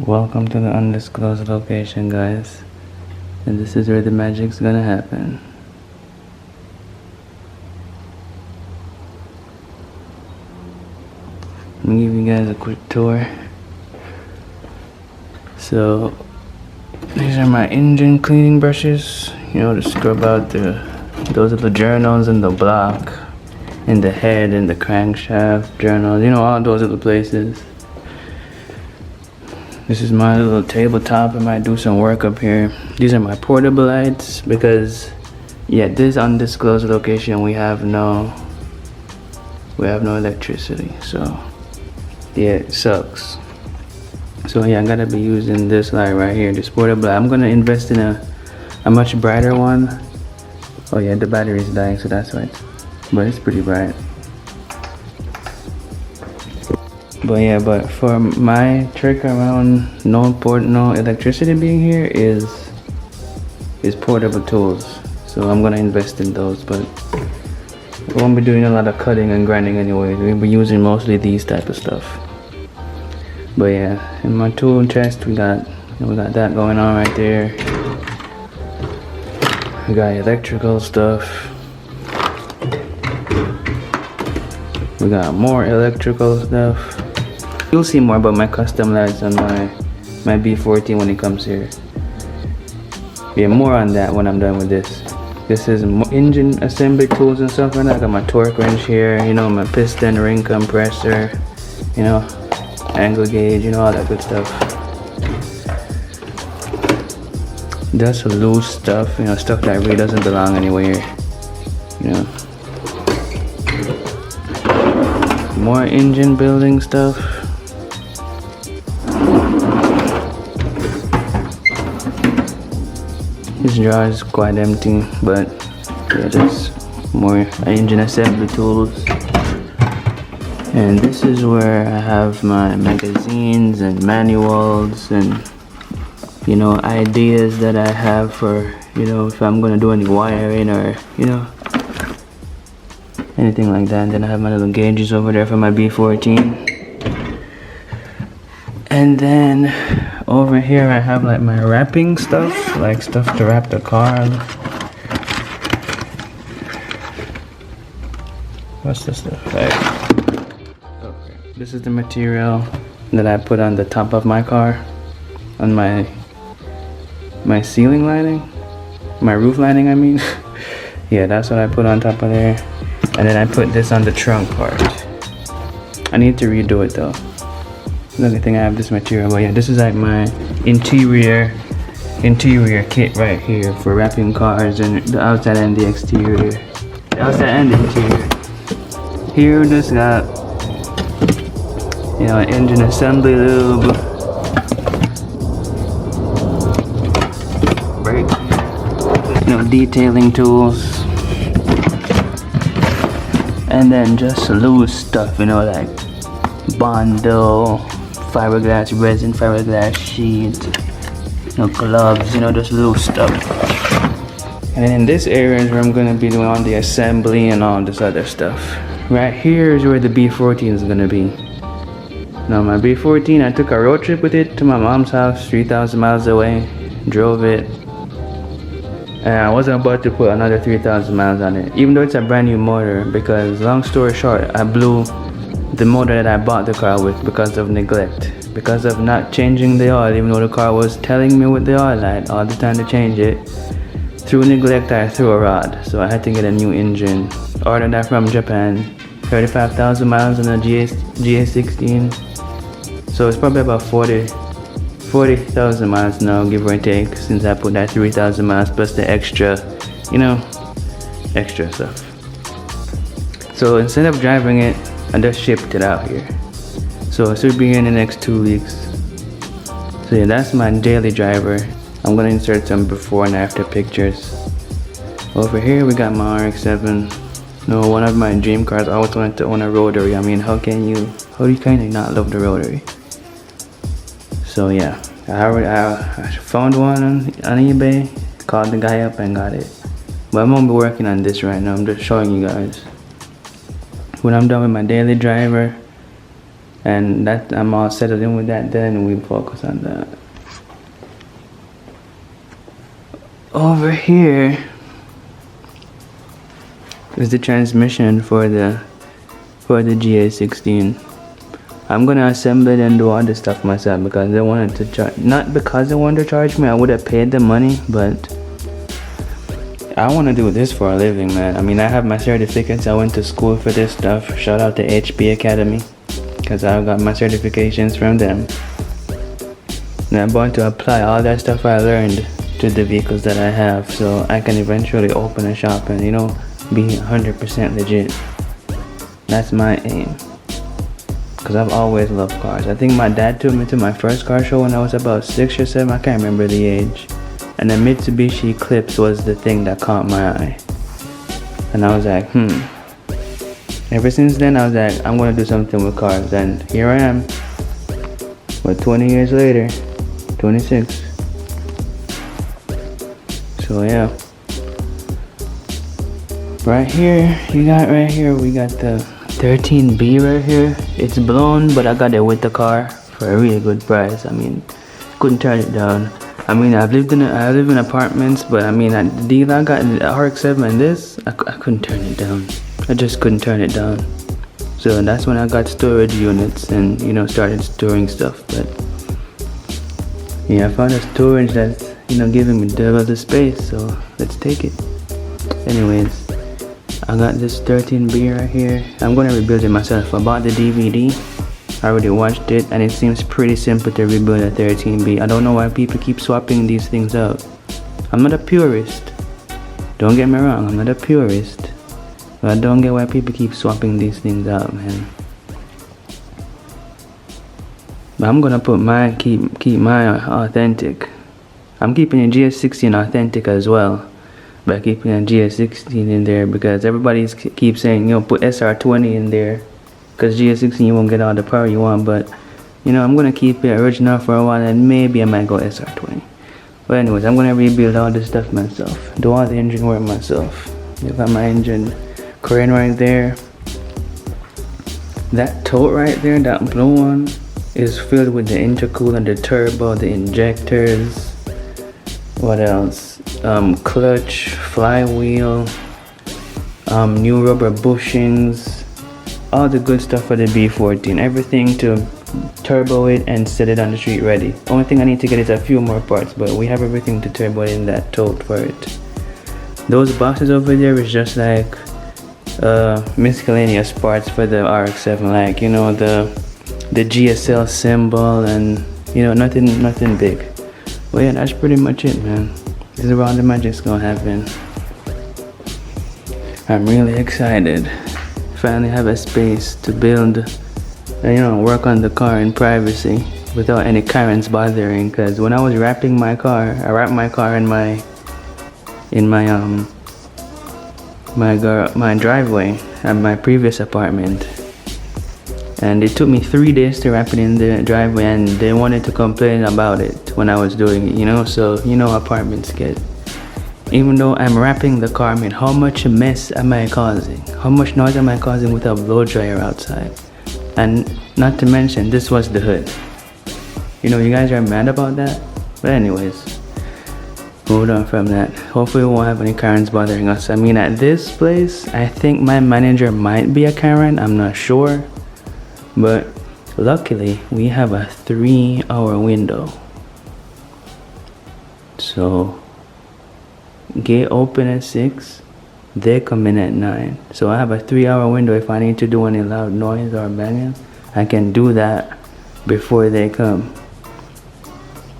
Welcome to the undisclosed location, guys. And this is where the magic's gonna happen. Let me give you guys a quick tour. So, these are my engine cleaning brushes. You know, to scrub out those are the journals in the block, in the head, in the crankshaft journals. You know, all those little places. This is my little tabletop. I might do some work up here. These are my portable lights because, yeah, this undisclosed location we have no electricity. So, yeah, it sucks. So yeah, I gotta be using this light right here, this portable light. I'm gonna invest in a much brighter one. Oh yeah, the battery is dying, so that's why. But it's pretty bright. But yeah, but for my trick around no electricity being here is portable tools. So I'm gonna invest in those, but we won't be doing a lot of cutting and grinding anyway. We'll be using mostly these type of stuff. But yeah, in my tool chest we got that going on right there. We got electrical stuff. We got more electrical stuff. You'll see more about my custom lights on my B14 when it comes here. Yeah, more on that when I'm done with this. This is engine assembly tools and stuff like that. I got my torque wrench here, you know, my piston ring compressor, you know, angle gauge, you know, all that good stuff. Just loose stuff, you know, stuff that really doesn't belong anywhere, you know. More engine building stuff. This drawer is quite empty, but yeah, there's more engine assembly tools. And this is where I have my magazines and manuals and, you know, ideas that I have for, you know, if I'm gonna do any wiring or, you know, anything like that. And then I have my little gauges over there for my B14. And then over here I have like my wrapping stuff, like stuff to wrap the car. What's this stuff? Okay. This is the material that I put on the top of my car, on my ceiling lining, my roof lining I mean. Yeah, that's what I put on top of there. And then I put this on the trunk part. I need to redo it though. The only thing I have this material, but yeah, this is like my interior kit right here for wrapping cars, and the outside and the exterior, the outside and the interior. Here we just got, you know, engine assembly lube, right? You know, detailing tools, and then just loose stuff, you know, like Bondo, fiberglass resin, fiberglass sheet, you know, gloves, you know, just loose stuff. And then in this area is where I'm gonna be doing all the assembly and all this other stuff. Right here is where the B14 is gonna be. Now my B14, I took a road trip with it to my mom's house, 3,000 miles away, drove it, and I wasn't about to put another 3,000 miles on it, even though it's a brand new motor, because long story short, I blew the motor that I bought the car with because of neglect, because of not changing the oil, even though the car was telling me with the oil light all the time to change it. Through neglect, I threw a rod, so I had to get a new engine. Ordered that from Japan, 35,000 miles on a GA16. So it's probably about 40,000 miles now, give or take, since I put that 3,000 miles plus the extra, you know, extra stuff. So instead of driving it, I just shipped it out here. So it should be here in the next 2 weeks. So yeah, that's my daily driver. I'm gonna insert some before and after pictures. Over here we got my RX-7. No, one of my dream cars. I always wanted to own a rotary. I mean, how do you kind of not love the rotary? So yeah, I found one on eBay, called the guy up and got it. But I'm gonna be working on this right now. I'm just showing you guys. When I'm done with my daily driver and that I'm all settled in with that, then we focus on that. Over here is the transmission for the GA16. I'm gonna assemble it and do all this stuff myself because they wanted to charge. Not because they wanted to charge me. I would have paid the money, but I want to do this for a living, man. I mean, I have my certificates. I went to school for this stuff. Shout out to HP Academy, because I got my certifications from them. And I'm going to apply all that stuff I learned to the vehicles that I have, so I can eventually open a shop and, you know, be 100% legit. That's my aim. Because I've always loved cars. I think my dad took me to my first car show when I was about 6 or 7. I can't remember the age. And the Mitsubishi Eclipse was the thing that caught my eye. And I was like, Ever since then, I was like, I'm going to do something with cars. And here I am. But 20 years later, 26. So yeah. Right here, we got the 13B right here. It's blown, but I got it with the car for a really good price. I mean, couldn't turn it down. I mean, I live in apartments, but I mean, the deal I got in the RX-7 and this, I couldn't turn it down. I just couldn't turn it down. So that's when I got storage units and, you know, started storing stuff. But yeah, I found a storage that's, you know, giving me double the space, so let's take it. Anyways, I got this 13B right here. I'm gonna rebuild it myself. I bought the DVD. I already watched it, and it seems pretty simple to rebuild a 13B. I don't know why people keep swapping these things out. I'm not a purist. Don't get me wrong, I'm not a purist. But I don't get why people keep swapping these things out, man. But I'm gonna put mine, keep mine authentic. I'm keeping the GS16 authentic as well. By keeping a GS16 in there, because everybody keeps saying, you know, put SR20 in there, because GS16 you won't get all the power you want. But you know, I'm gonna keep it original for a while, and maybe I might go SR20. But anyways, I'm gonna rebuild all this stuff myself, do all the engine work myself. You got my engine crane right there. That tote right there, that blue one, is filled with the intercooler, the turbo, the injectors. What else? Clutch, flywheel, new rubber bushings, all the good stuff for the B14. Everything to turbo it and set it on the street ready. Only thing I need to get is a few more parts, but we have everything to turbo it in that tote for it. Those boxes over there is just like miscellaneous parts for the RX-7, like, you know, the GSL symbol, and you know, nothing big. Well, yeah, that's pretty much it, man. This is where all the magic's gonna happen. I'm really excited. Finally have a space to build, you know, work on the car in privacy without any Karens bothering. Cause when I was wrapping my car, I wrapped my car in my driveway at my previous apartment. And it took me 3 days to wrap it in the driveway, and they wanted to complain about it when I was doing it, you know. So you know, apartments get, even though I'm wrapping the car, I mean, how much mess am I causing? How much noise am I causing with a blow dryer outside? And not to mention, this was the hood. You know, you guys are mad about that. But anyways, moved on from that. Hopefully we won't have any Karens bothering us. I mean, at this place, I think my manager might be a Karen, I'm not sure. But luckily, we have a 3-hour window. So, gate open at 6, they come in at 9. So I have a 3-hour window. If I need to do any loud noise or banging, I can do that before they come.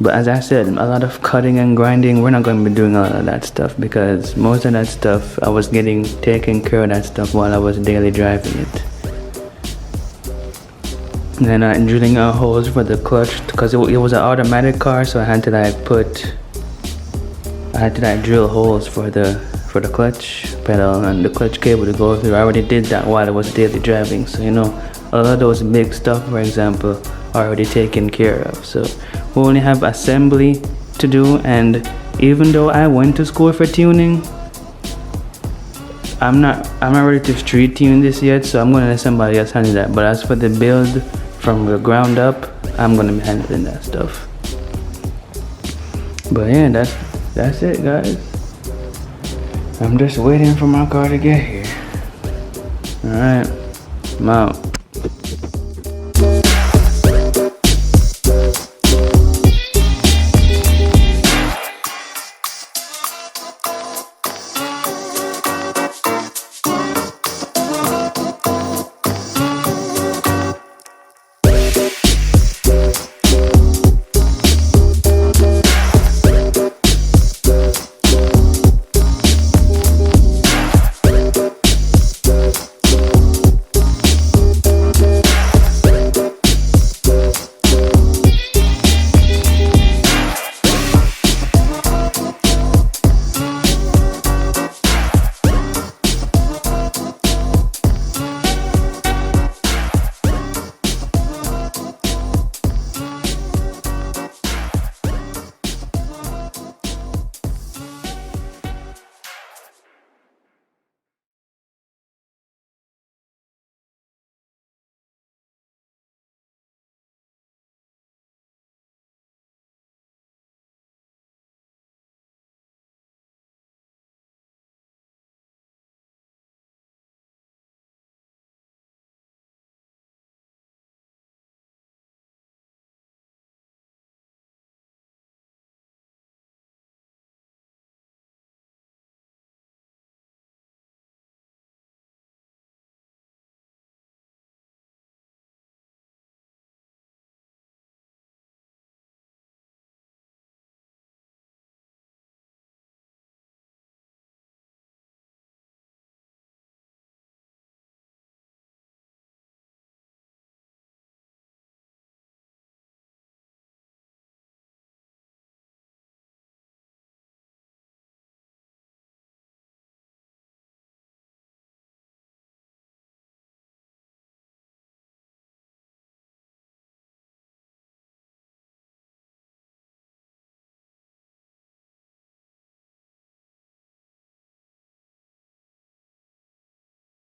But as I said, a lot of cutting and grinding, we're not going to be doing a lot of that stuff, because most of that stuff, I was taking care of that stuff while I was daily driving it. And then I'm drilling out holes for the clutch, because it was an automatic car, so I had to drill holes for the clutch pedal and the clutch cable to go through. I already did that while I was daily driving, so you know, a lot of those big stuff, for example, are already taken care of. So we only have assembly to do, and even though I went to school for tuning, I'm not ready to street tune this yet, so I'm gonna let somebody else handle that. But as for the build from the ground up, I'm gonna be handling that stuff. But yeah, that's it, guys. I'm just waiting for my car to get here. Alright, I'm out.